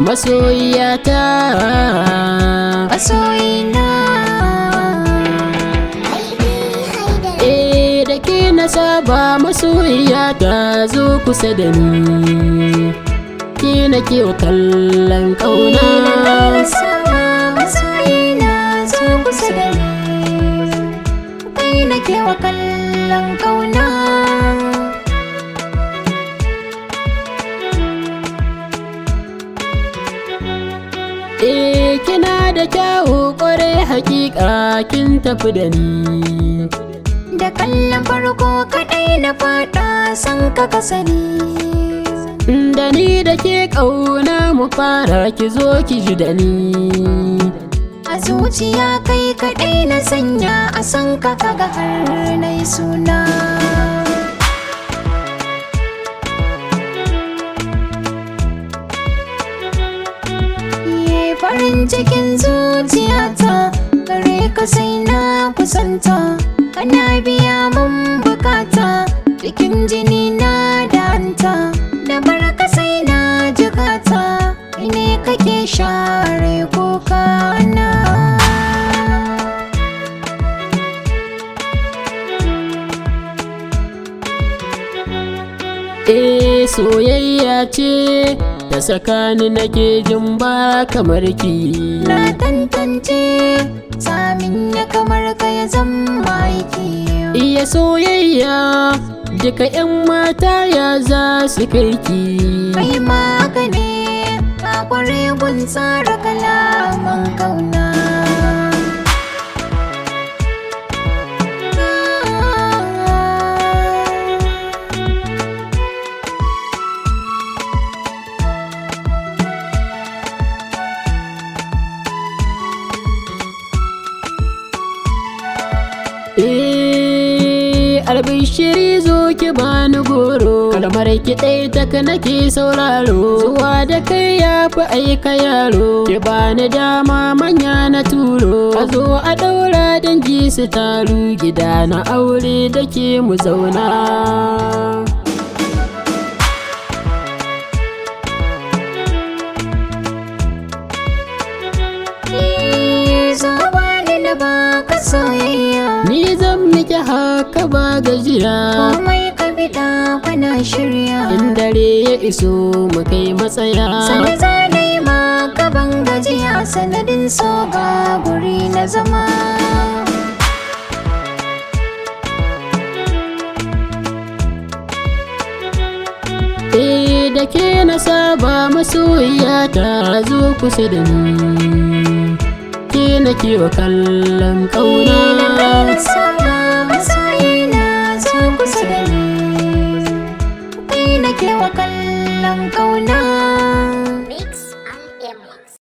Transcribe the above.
masoyiyata, masoyina. da ke na saba masoyiyata, zo kusa da ni, ke na ke wa kallon kauna. Masoyina zo kusa da ni, kai na ke wa kallon kauna. Kina da kyawu kwarai, hakika kin tafi da ni. Da kallon farko kaɗai na faɗa san ka kasani. Da ni da ke ƙauna mu fara, ki zo ki ji da ni. A zuciya kai kaɗai na sanya, a san ka kaga har na yi suna. Farin cikin zuciyata gare ka sai na kusanta, kana biya mun bukata cikin jini na da hanta. Da barka sai na jikata, ne kake share kuka na. Soyayya ce ta sakani nake jin ba kamar ki. Na tantance samin ya kamar ka ya zama aiki. Iya soyayya duka 'yan mata ya za su kai ki. Kai maka ne a kware gun tsara kalaman kauna. Albishiri zo ki bani goro, kalmar ki ɗai taka nake sauraro. Zuwa da kai ya fi aika yaro, ki bani dama manya na turo. A zo a ɗaura dangi su taru, gida na aure da ke mu zauna. Soyayya ni zan miki haka ba gajiya, komai ka bida kana shirya. In dare ya iso mu kai matsaya, sani zalai ma ka ban gajiya. Sanadin so ga guri na zama. da ke na saba masoyiyata, zo kusa da ni, ke na ke wa kallon kauna. Masoyina zo kusa da ni, kai na ke wa kallon kauna.